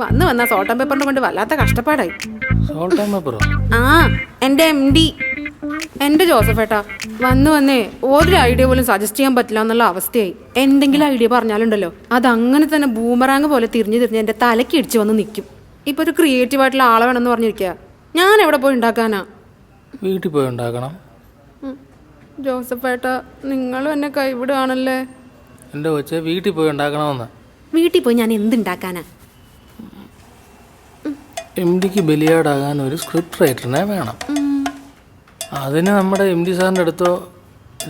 വന്ന salt and പേപ്പറിനെ കൊണ്ട് വല്ലാത്ത കഷ്ടപ്പാടായി. Salt and പേപ്പറോ? ആ എൻ്റെ MD എൻ്റെ ജോസഫേട്ടാ വന്നേ ഒരു ഐഡിയ പോലും സജസ്റ്റ് ചെയ്യാൻ പറ്റില്ല എന്നുള്ള അവസ്ഥയായി. എന്തെങ്കിലും ഐഡിയ പറഞ്ഞാലുണ്ടല്ലോ അതങ്ങനെ തന്നെ ബൂമറാങ് പോലെ തിരിഞ്ഞ് എൻ്റെ തലയ്ക്ക് ഇടിച്ച് വന്ന് നിൽക്കും. ഇപ്പൊ ഒരു ക്രിയേറ്റീവ് ആയിട്ടുള്ള ആളെ വേണമെന്ന് പറഞ്ഞിരിക്കുക. ഞാൻ എവിടെ പോയി ഉണ്ടാക്കാനാ? വീട്ടിൽ പോയി ഉണ്ടാക്കണം. ജോസഫേട്ടാ നിങ്ങളും എന്നെ കൈവിടുകയാണല്ലേ. എൻ്റെ കൊച്ചെ വീട്ടിൽ പോയി ഉണ്ടാക്കണമെന്ന്. വീട്ടിൽ പോയി ഞാൻ എന്തുണ്ടാക്കാനാ? MDക്ക് ബലിയാടാകാൻ ഒരു സ്ക്രിപ്റ്റ് റൈറ്ററിനെ വേണം. അതിന് നമ്മുടെ MD സാറിൻ്റെ അടുത്തോ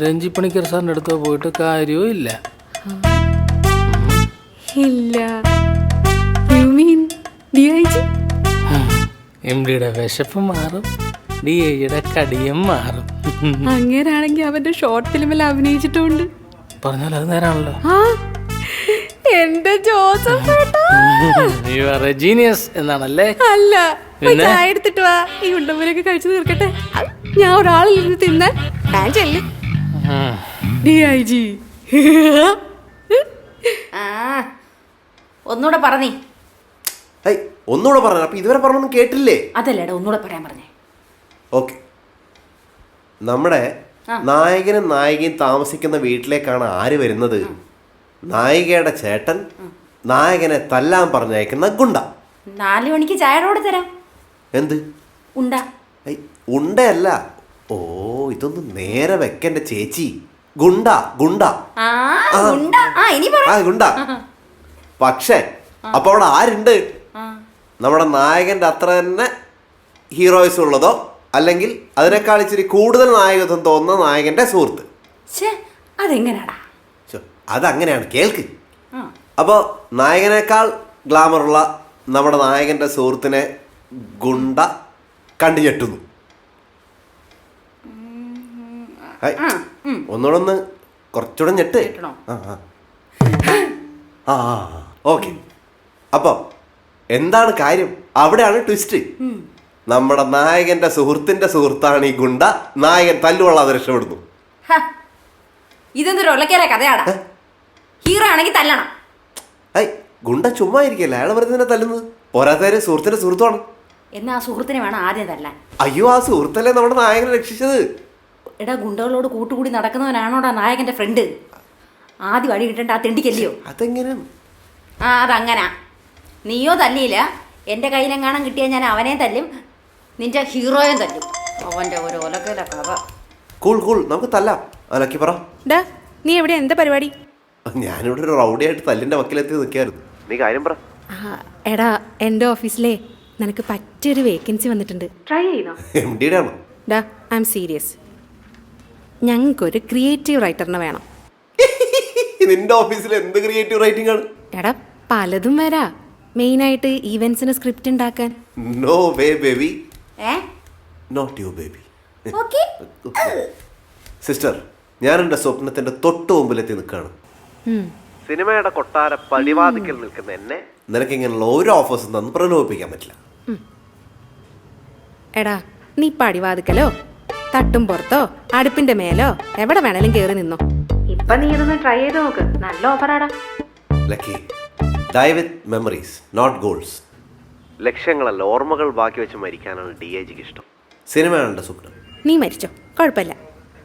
രഞ്ജി പണിക്കർ സാറിൻ്റെ അടുത്തോ പോയിട്ട് കാര്യവും ഇല്ല. MDയുടെ വിശപ്പ് മാറും, DIയുടെ കടിയും മാറും. അങ്ങനെയാണെങ്കിൽ അവന്റെ ഷോർട്ട് ഫിലിമിൽ അഭിനയിച്ചിട്ടുണ്ട്. പറഞ്ഞാൽ അത് നേരാണല്ലോ. എന്റെ Joseph you are a genius എന്നാണല്ലേ? അല്ല, ചായ എടുത്തിട്ട് വാ, ഈ ഉണ്ടമ്പലൊക്കെ കഴിച്ചു തീർക്കട്ടെ. ഞാൻ ഒരാളിൽ നിന്ന് തിന്ന DIG. ഒന്നുകൂടെ പറഞ്ഞേ. ഒന്നുകൂടെ പറഞ്ഞ. അപ്പൊ ഇതുവരെ പറഞ്ഞൊന്നും കേട്ടില്ലേ? അതല്ലേടാ ഒന്നുകൂടെ പറയാൻ പറഞ്ഞേ. ഓക്കെ, നമ്മുടെ നായകനും നായികയും താമസിക്കുന്ന വീട്ടിലേക്കാണ് ആര് വരുന്നത്? നായികയുടെ ചേട്ടൻ നായകനെ തല്ലാൻ പറഞ്ഞയക്കുന്ന ഗുണ്ട. 4 മണിക്ക് ചായയോടെ തരാം. എന്ത് ഉണ്ട? ഉണ്ടയല്ല. ഓ, ഇതൊന്നും നേരെ വെക്കണ്ട ചേച്ചി. ഗുണ്ട ഗുണ്ട ഗുണ്ട. പക്ഷേ അപ്പൊ അവിടെ ആരുണ്ട്? നമ്മുടെ നായകന്റെ അത്ര തന്നെ ഹീറോയിസ് ഉള്ളതോ അല്ലെങ്കിൽ അതിനേക്കാൾ ഇച്ചിരി കൂടുതൽ നായകത്വം തോന്നുന്ന നായകന്റെ സുഹൃത്ത്. അതെങ്ങനെയാടാ? അതങ്ങനെയാണ്, കേൾക്ക്. അപ്പോൾ നായകനേക്കാൾ ഗ്ലാമറുള്ള നമ്മുടെ നായകന്റെ സുഹൃത്തിനെ ഗുണ്ട കണ്ടു ഞെട്ടുന്നു. ഒന്നുകൂടെ കുറച്ചുകൂടെ ഞെട്ട്. ഓക്കെ, അപ്പോൾ എന്താണ് കാര്യം? അവിടെയാണ് ട്വിസ്റ്റ്. നമ്മുടെ നായകന്റെ സുഹൃത്തിന്റെ സുഹൃത്താണ് ഈ ഗുണ്ട. നായകൻ തല്ലുകൊള്ളാതെ രക്ഷപ്പെടുന്നു. ഇതെന്തൊരു ഒലക്കേറെ കഥയാടാ. ഹീറോ ആണെങ്കിൽ തല്ലണം. ഗുണ്ട ചുമ്മാ ഇരിക്കല്ലേ, അയാൾ വെറുതെ തല്ലുന്നത്. പോരാത്തവരെ സുഹൃത്തിന്റെ സുഹൃത്തുമാണ്. എന്നാ ആ സുഹൃത്തിനെ വേണം ആദ്യം തല്ലാൻ. അയ്യോ, ആ സുഹൃത്തല്ലേ നമ്മുടെ നായകനെ രക്ഷിച്ചത്. എടാ, ഗുണ്ടകളോട് കൂട്ടുകൂടി നടക്കുന്നവനാണോടാ നായകന്റെ ഫ്രണ്ട്? ആദ്യം അടി കിട്ടേണ്ട ആ തെണ്ടിക്കല്ലയോ? അതെങ്ങനെ? അതങ്ങനാ. നീയോ തല്ലിയില്ല, എൻ്റെ കയ്യിലെങ്ങാണം കിട്ടിയാൽ ഞാൻ അവനെ തല്ലും, നിന്റെ ഹീറോയും തല്ലും. അവന്റെ ഒരു ഒലക്കല കഥ. കൂൾ കൂൾ, നമുക്ക് തല്ലാം. അലക്കി പറ. നീ എവിടെ? എന്താ പരിപാടി? ഞാനിവിടെ ഒരു റൗഡിയായിട്ട് തല്ലിന്റെ വക്കിലെത്തി നിൽക്കായിരുന്നു. നീ കാര്യം പറ. എടാ, എൻ്റെ ഓഫീസിലെ നിനക്ക് പറ്റിയൊരു വേക്കൻസി വന്നിട്ടുണ്ട്. ട്രൈ ചെയ്യുന്നോ? MDയുടെ ആണോ? I M serious. ഞങ്ങൾക്കൊരു ക്രിയേറ്റീവ് റൈറ്ററിനെ വേണം. നിന്റെ ഓഫീസിൽ എന്ത് ക്രിയേറ്റീവ് റൈറ്റിംഗ് ആണ്? എടാ, പലതും വരാ. മെയിനായിട്ട് ഈവൻസിന് സ്ക്രിപ്റ്റ് ഉണ്ടാക്കാൻ. No way baby, not you baby. Sister, ഞാൻ എൻ്റെ സ്വപ്നത്തിന്റെ തൊട്ട് മുമ്പിലെത്തി നിൽക്കുകയാണ്. സിനിമയുടെ കൊട്ടാര പടിവാതിക്കൽ നിൽക്കുന്ന എന്നെ നിനക്ക് ഇങ്ങനെയുള്ള ഓരോ ഓഫേഴ്സും തന്ന് പ്രലോഭിപ്പിക്കാൻ പറ്റില്ല. എടാ, നീ പടിവാതിക്കലോ തട്ടും പുറത്തോ അടുപ്പിന്റെ മേലോ എവിടെ വേണേലും കയറി നിന്നോ. ഇപ്പൊ നീ ഇതൊന്ന് ട്രൈ ചെയ്ത് നോക്ക്, നല്ല ഓഫറാടാ. Lucky, die with memories not goals. ലക്ഷ്യങ്ങളല്ല, ഓർമ്മകൾ ബാക്കി വെച്ച് മരിക്കാനാണ് DIGക്ക് ഇഷ്ടം. സിനിമയാണ് എൻ്റെ സ്വപ്നം. നീ മരിച്ചോ, കുഴപ്പമില്ല.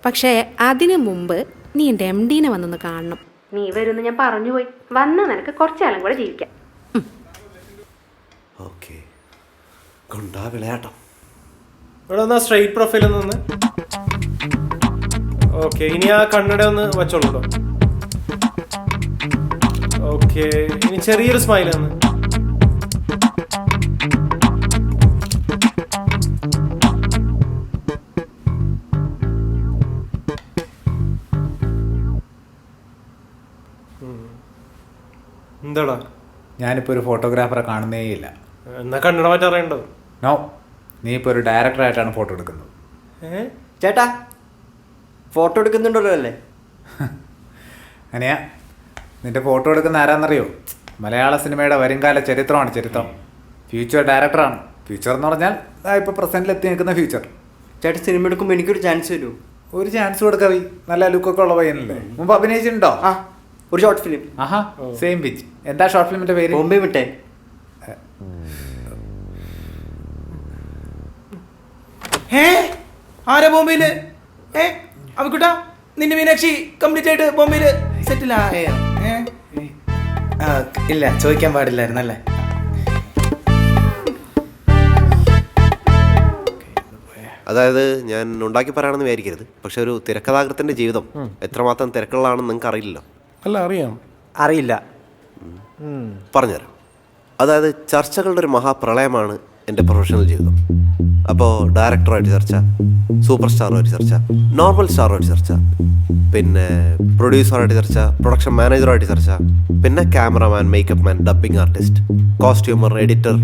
പക്ഷേ അതിനു മുമ്പ് നീ എൻ്റെ MDനെ വന്നൊന്ന് കാണണം. നീ വരുമെന്ന് ഞാൻ പറഞ്ഞുപോയി. വന്ന് നിനക്ക് കുറച്ചാലും കൂടെ ജീവിക്കാം. ഓക്കെ, ഗുണ്ടാ വിളയാട്ടം. ഇവിടെ ഒന്ന് സ്ട്രെയിറ്റ് പ്രൊഫൈൽ ഒന്ന്. ഓക്കെ, ഇനി ആ കണ്ണട ഒന്ന് വച്ചോളൂ. ഓക്കെ, ഇനി ചെറിയൊരു സ്മൈൽ ഒന്ന്. എന്താടാ? ഞാനിപ്പോൾ ഒരു ഫോട്ടോഗ്രാഫറെ കാണുന്നേ ഇല്ല. എന്നാ കണ്ണട മാറ്റാറേണ്ടോ? നോ, നീ ഇപ്പോൾ ഒരു ഡയറക്ടറായിട്ടാണ് ഫോട്ടോ എടുക്കുന്നത്. ചേട്ടാ, ഫോട്ടോ എടുക്കുന്നുണ്ടല്ലോ അല്ലേ? അങ്ങനെയാ? നിന്റെ ഫോട്ടോ എടുക്കുന്ന ആരാന്നറിയോ? മലയാള സിനിമയുടെ വരുംകാല ചരിത്രമാണ്. ചരിത്രം. ഫ്യൂച്ചർ ഡയറക്ടറാണ്. ഫ്യൂച്ചർ എന്ന് പറഞ്ഞാൽ ഇപ്പോൾ പ്രസൻറ്റിൽ എത്തി നിൽക്കുന്ന ഫ്യൂച്ചർ. ചേട്ടൻ സിനിമ എടുക്കുമ്പോൾ എനിക്കൊരു ചാൻസ് തരുമോ? ഒരു ചാൻസ് കൊടുക്കാവി. നല്ല ലുക്കൊക്കെ ഉള്ള പയ്യനല്ലേ? മുമ്പ് അഭിനയിച്ചിട്ടുണ്ടോ? ഒരു ഷോർട്ട് ഫിലിം. ആഹാ, സെയിം പിച്ച്. എന്താ ഷോർട്ട് ഫിലിമിന്റെ പേര്? ബോംബെ മിഠായി. ആരാ ബോംബെയില്? അവക്കുട്ടാ നിന്റെ മീനാക്ഷി കംപ്ലീറ്റ് ആയിട്ട് ബോംബെയില് സെറ്റിൽ ആയോ? ഇല്ല, ചോദിക്കാൻ പാടില്ലായിരുന്നല്ലേ. അതായത് ഞാൻ ഉണ്ടാക്കി പറയാണെന്ന് വിചാരിക്കരുത്, പക്ഷെ ഒരു തിരക്കഥാകൃത്തിന്റെ ജീവിതം എത്രമാത്രം തിരക്കുകളാണെന്ന് നിങ്ങൾക്ക് അറിയില്ലല്ലോ. അല്ല, അറിയാം. അറിയില്ല. പറഞ്ഞുതരാം. അതായത് ചർച്ചകളുടെ ഒരു മഹാപ്രളയമാണ് എൻ്റെ പ്രൊഫഷണൽ ജീവിതം. അപ്പോൾ ഡയറക്ടറുമായിട്ട് ചർച്ച, സൂപ്പർ സ്റ്റാറുമായിട്ട് ചർച്ച, നോർമൽ സ്റ്റാറുമായിട്ട് ചർച്ച, പിന്നെ പ്രൊഡ്യൂസറുമായിട്ട് ചർച്ച, പ്രൊഡക്ഷൻ മാനേജറുമായിട്ട് ചർച്ച, പിന്നെ cameraman, makeup man, dubbing artist, costumer, editor,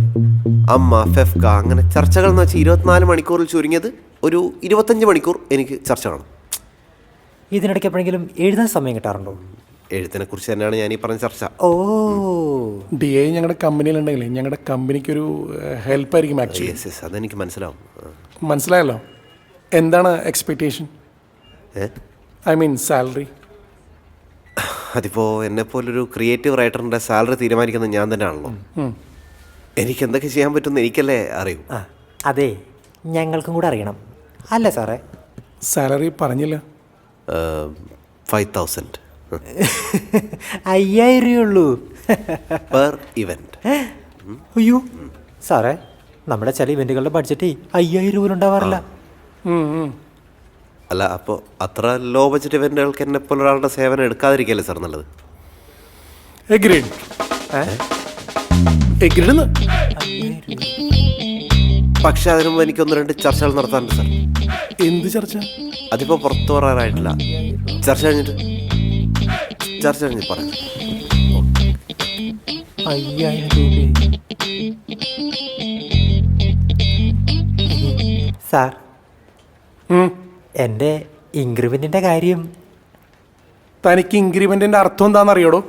അമ്മ, ഫെഫ്ക, അങ്ങനെ ചർച്ചകൾ എന്ന് വെച്ചാൽ 24 മണിക്കൂറിൽ ചുരുങ്ങിയത് ഒരു 25 മണിക്കൂർ എനിക്ക് ചർച്ച കാണും. ഇതിനിടയ്ക്ക് എപ്പോഴെങ്കിലും എഴുതാൻ സമയം കിട്ടാറുണ്ടോ? എഴുത്തിനെ കുറിച്ച് തന്നെയാണ് ഞാൻ ഈ പറഞ്ഞ ചർച്ച. ഓ, DA ഞങ്ങളുടെ കമ്പനിയിലുണ്ടെങ്കിൽ ഞങ്ങളുടെ കമ്പനിക്കൊരു ഹെൽപ്പായിരിക്കും ആക്ച്വലി. യെസ് യെസ്, അതെനിക്ക് മനസ്സിലാവും. മനസ്സിലായല്ലോ. എന്താണ് എക്സ്പെക്റ്റേഷൻ? I mean salary. അതിപ്പോൾ എന്നെപ്പോലൊരു ക്രിയേറ്റീവ് റൈറ്ററിൻ്റെ സാലറി തീരുമാനിക്കുന്നത് ഞാൻ തന്നെയാണല്ലോ. എനിക്ക് എന്തൊക്കെ ചെയ്യാൻ പറ്റുമെന്ന് എനിക്കല്ലേ അറിയൂ. അതെ, ഞങ്ങൾക്കും കൂടെ അറിയണം അല്ലേ സാറേ? സാലറി പറഞ്ഞില്ല. 5,000 5000 രൂപയുള്ളൂ പെർ ഇവന്റ്. അയ്യോ സാറേ, നമ്മുടെ ചില ഇവന്റുകളുടെ ബഡ്ജറ്റ് 5000 രൂപ ഉണ്ടാവാറില്ല. അല്ല, അപ്പോൾ അത്ര ലോ ബഡ്ജറ്റ് ഇവന്റുകൾക്ക് എന്നെ പോലെ ഒരാളുടെ സേവനം എടുക്കാതിരിക്കല്ലേ സാർ നല്ലത്? എഗ്രീഡ്. എഗ്രീഡ്. പക്ഷെ അതിനു മുമ്പ് എനിക്ക് 1-2 ചർച്ചകൾ നടത്താനുണ്ട് സാർ. എന്ത് ചർച്ച? അതിപ്പോൾ പുറത്തു പറയാനായിട്ടില്ല. ചർച്ച കഴിഞ്ഞിട്ട് പറയാം. 5000 രൂപ സാർ, എൻ്റെ ഇൻക്രിമെന്റിന്റെ കാര്യം. തനിക്ക് ഇൻക്രിമെന്റിന്റെ അർത്ഥം എന്താണെന്ന് അറിയോടോ?